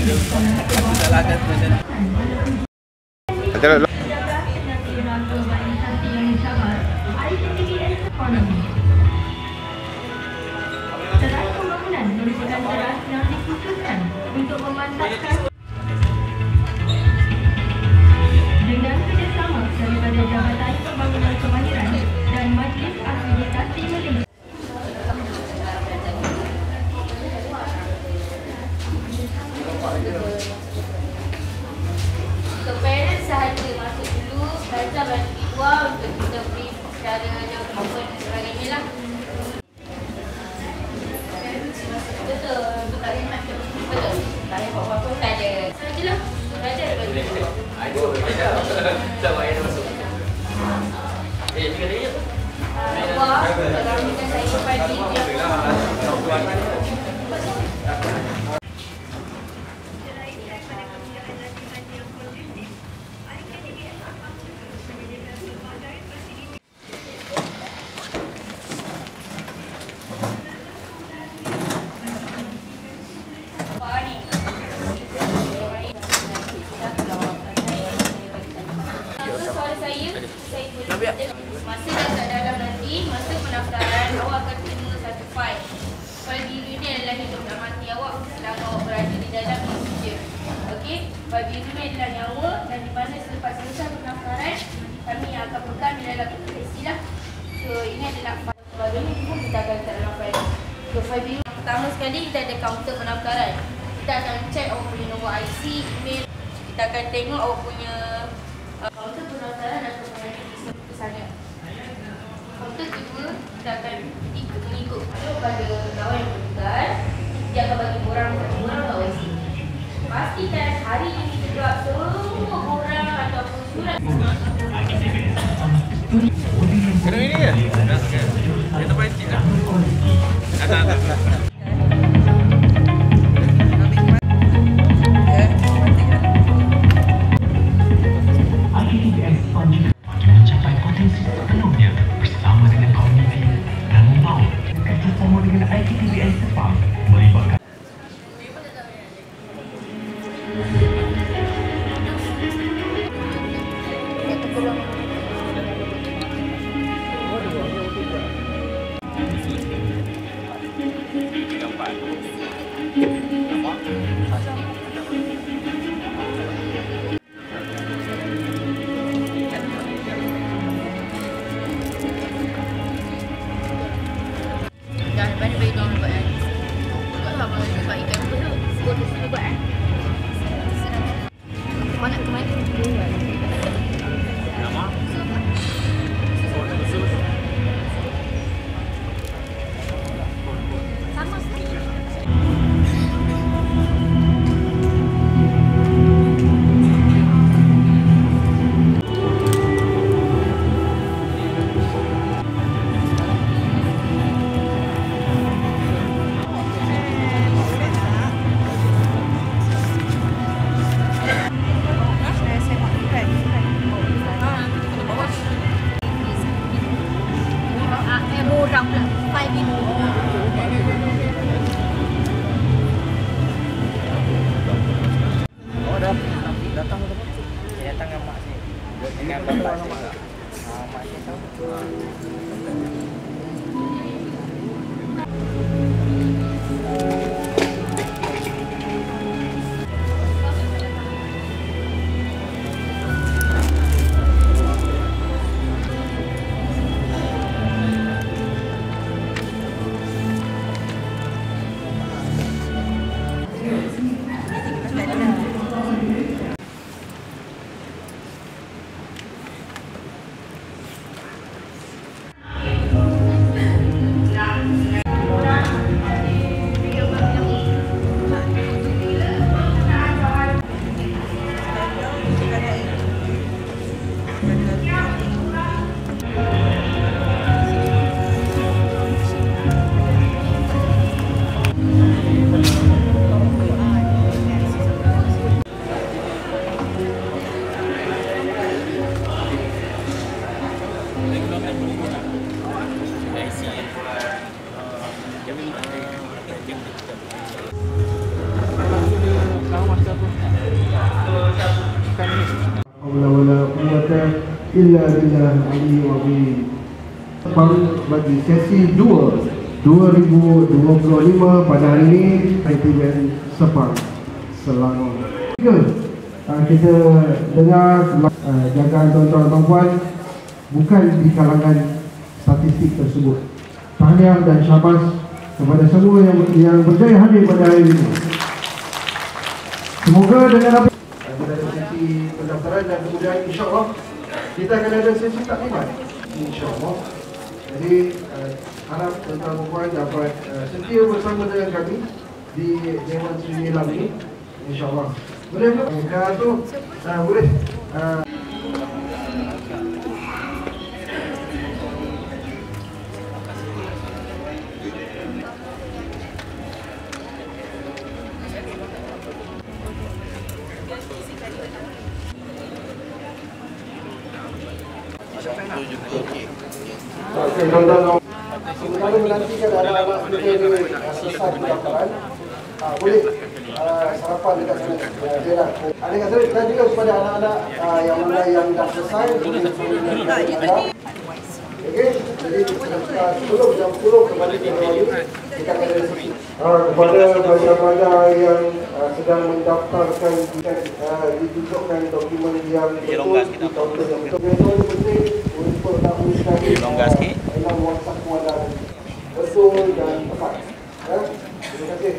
Salahkan macam Terus. Teras pembangunan merupakan teras yang dikhususkan untuk memantapkan dengan kerjasama daripada Jabatan Pembangunan Kemahiran dan Majlis Akreditasi Malaysia. Untuk parents sahaja masuk dulu, belajar balik di luar untuk kita brief secara yang open dan sebagainya lah. Betul, betul tak hemat tu. Betul, tak hemat apa-apa tak ada. Sajalah, belajar balik di luar. tak payah masuk. Tinggal dia je. Wah, kami dan saya pagi dia. Masa dah kat dalam nanti, masa pendaftaran awak akan terima satu fail. Fail biru ni adalah hidup dan mati awak selama awak berada di dalam Malaysia. Okey, fail biru ni adalah nyawa dan di mana selepas selesai pendaftaran kami akan pegang di dalam aplikasi lah. So ini adalah fail sebagainya semua kita akan letak dalam fail. So fail biru pertama sekali kita ada kaunter pendaftaran. Kita akan check awak punya nombor IC, email. Kita akan tengok awak punya kaunter pendaftaran atau sangat. Kaunter kedua, kita akan mengikut pada kawan yang bertugas. Dia akan bagi borang satu borang atau IC. Pastikan hari ini juga semua borang ataupun surat. Kena ini ke? Dia tak payah cik lah. Tak. illa billah aliyyi wa bihi. Bagi sesi 2 2025 pada hari ini ITBN Sepang Selangor. Kita dengar jagaan tuan-tuan dan puan bukan di kalangan statistik tersebut. Tahniah dan syabas kepada semua yang berjaya hadir pada hari ini. Semoga dengan apa kita ada sesi pendaftaran dan kemudian insya-Allah kita akan ada sesi taklimat insya-Allah. Jadi harap tuan-tuan dan puan dapat setia bersama dengan kami di Dewan Seri Nilam ini insya-Allah. Boleh tak? Tu boleh. Sementara menantikan anak-anak kita ini selesai pendaftaran, boleh sarapan dekat sana. Adik kata kita juga kepada anak-anak yang mana yang dah selesai boleh okey, jadi sebelum jam 10 kembali ke Melayu kita akan ada sesi. Kepada bandar-bandar yang sedang mendaftarkan ditunjukkan dokumen yang betul di kaunter yang betul. Itu penting untuk nak urusan dalam WhatsApp muadan betul dan tepat. Terima kasih.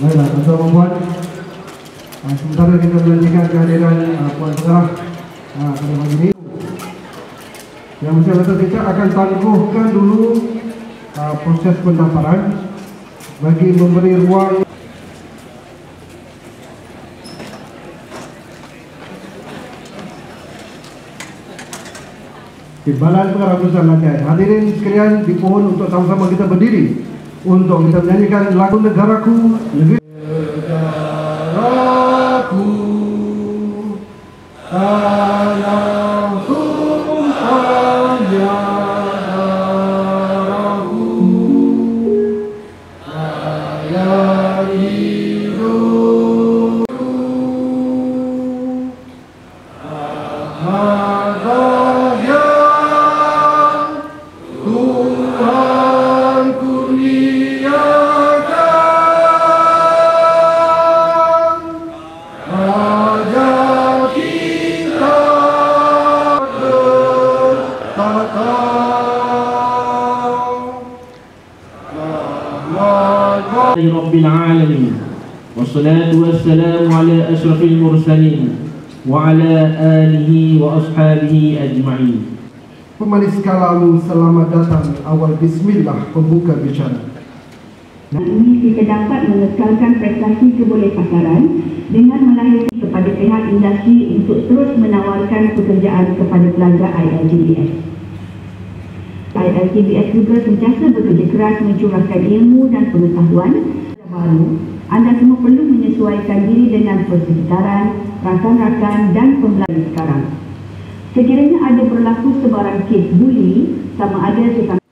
Baiklah, tuan-tuan dan puan. Sementara kita menantikan kehadiran Puan Pengarah pada pagi ini. Yang mesti kata kita akan tangguhkan dulu proses pendaftaran bagi memberi ruang Timbalan Pengarah Pusat Latihan. Hadirin sekalian, dipohon untuk sama-sama kita berdiri untuk kita menyanyikan lagu Negaraku, Negaraku, tanahku, rabbil alamin. Wassalatu wassalamu ala asyrafil mursalin wa ala alihi wa ashabihi ajma'in. Pemanis kalam, selamat datang. Awal bismillah pembuka bicara. Ini kita dapat mengekalkan prestasi kebolehpakaran dengan melahirkan kepada pihak industri untuk terus menawarkan pekerjaan kepada pelajar ILTBS. ILTBS juga sentiasa bekerja keras mencurahkan ilmu dan pengetahuan baru. Anda semua perlu menyesuaikan diri dengan persekitaran, rakan-rakan dan pembelajar sekarang. Sekiranya ada berlaku sebarang kes buli, sama ada sekarang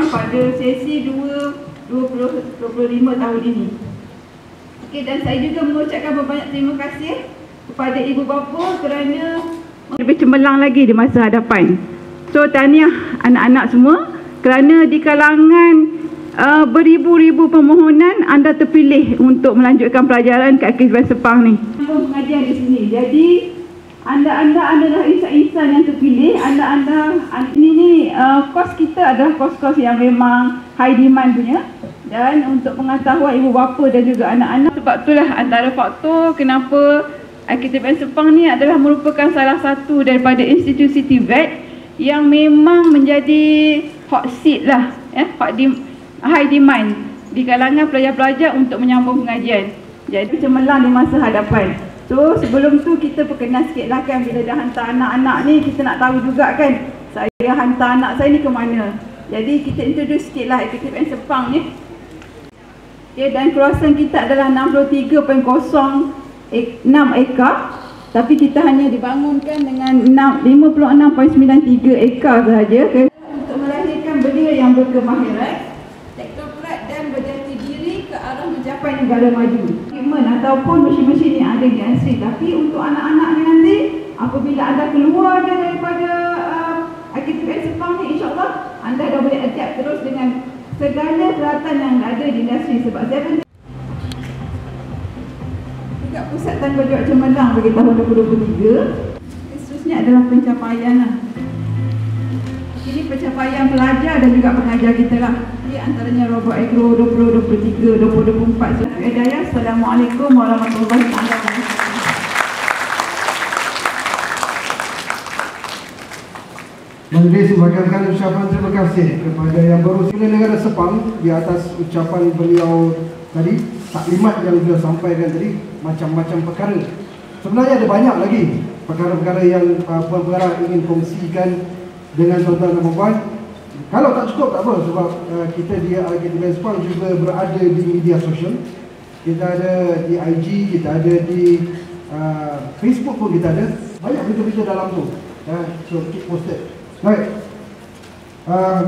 pada sesi 25 tahun ini. Okey, dan saya juga mengucapkan banyak terima kasih kepada ibu bapa kerana lebih cemerlang lagi di masa hadapan. So tahniah anak-anak semua kerana di kalangan beribu-ribu permohonan anda terpilih untuk melanjutkan pelajaran kat KSBM Sepang ni. Pengajian di sini. Jadi anda adalah insan-insan yang terpilih. Ini kos kita adalah kos-kos yang memang high demand punya. Dan untuk pengetahuan ibu bapa dan juga anak-anak, sebab itulah antara faktor kenapa IKTBN Sepang ni adalah merupakan salah satu daripada institusi TVET yang memang menjadi hot seat lah, high demand di kalangan pelajar-pelajar untuk menyambung pengajian. Jadi cemerlang di masa hadapan. So sebelum tu kita perkenal sikit lah kan, bila dah hantar anak-anak ni kita nak tahu juga kan saya hantar anak saya ni ke mana. Jadi kita introduce sikit lah IKTBN Sepang ni. Okay, dan kawasan kita adalah 63.06 ekar, tapi kita hanya dibangunkan dengan 56.93 ekar sahaja untuk melahirkan belia yang berkemahiran, teknokrat dan berjati diri ke arah mencapai negara maju. Equipment ataupun mesin-mesin yang ada di asri, tapi untuk anak-anak ni nanti apabila anda keluar daripada IKTBN Sepang ni, insyaAllah anda dah boleh adapt terus dengan segala peralatan yang ada di industri. Sebab saya juga pusat tanggungjawab cemerlang bagi tahun 2023. Seterusnya adalah pencapaian lah. Ini pencapaian pelajar dan juga pengajar kita lah. Ini antaranya Robot Agro 2023, 2024. Assalamualaikum warahmatullahi wabarakatuh. Majlis mengagalkan ucapan terima kasih kepada yang berusia negara Sepang di atas ucapan beliau tadi, taklimat yang beliau sampaikan tadi, macam-macam perkara. Sebenarnya ada banyak lagi perkara-perkara yang Puan Pengarah ingin kongsikan dengan tuan-tuan dan puan. Kalau tak cukup tak apa, sebab kita di IKTBN Sepang juga berada di media sosial. Kita ada di IG, kita ada di Facebook pun kita ada. Banyak berita-berita dalam tu. So keep posted. Right.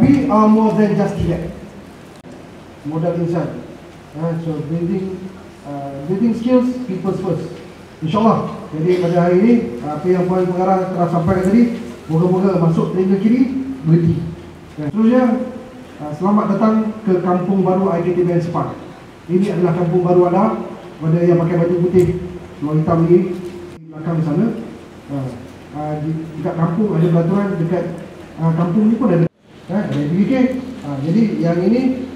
We are more than just that. Modal insan. So building skills, people first. InsyaAllah. Jadi pada hari ini, apa yang Puan Pengarah telah sampaikan tadi, moga-moga masuk telinga kiri, berhenti. Seterusnya, selamat datang ke kampung baru IKTBN Sepang. Ini adalah kampung baru anda. Pada yang pakai baju putih, luar hitam ni, di belakang sana. Dekat kampung ada peraturan, dekat kampung ni pun ada BBK. Jadi yang ini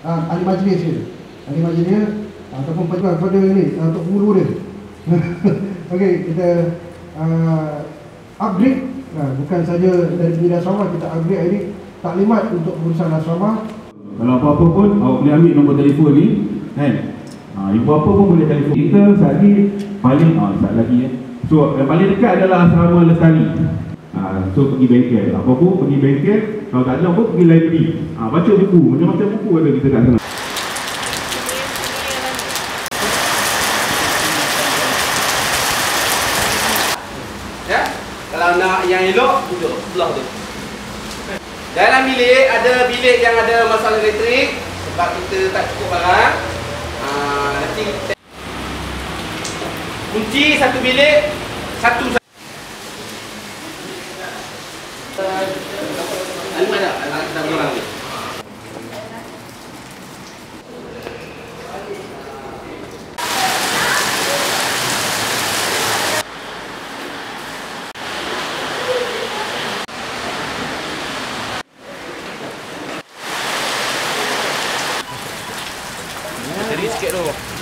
ahli majlis dia, ahli majlis dia ataupun pejuang pada ini untuk guru dia. Okey, kita upgrade, bukan saja dari pendidikan asrama, kita upgrade ini taklimat untuk urusan asrama. Kalau apa-apa pun awak boleh ambil nombor telefon ni kan. Ibu apa pun boleh telefon kita. Saat ni paling saat lagi so yang paling dekat adalah asrama Lestari. So pergi bengkel, apa pun pergi bengkel. Kalau tak ada pun pergi library, baca buku, macam-macam buku ada kita kat sana. Ya, kalau nak yang elok, duduk sebelah tu. Dalam bilik ada bilik yang ada masalah elektrik sebab kita tak cukup barang. Nanti kunci satu bilik, satu mana? Ada orang ni. sikit tu.